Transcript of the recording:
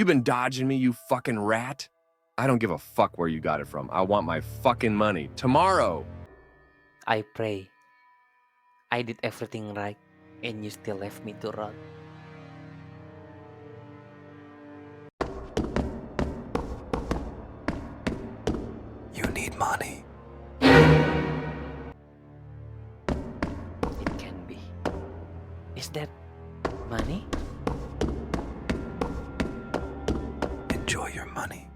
You been dodging me, you fucking rat? I don't give a fuck where you got it from. I want my fucking money. Tomorrow! I pray. I did everything right, and you still left me to rot. You need money. It can be. Is that money? Enjoy your money.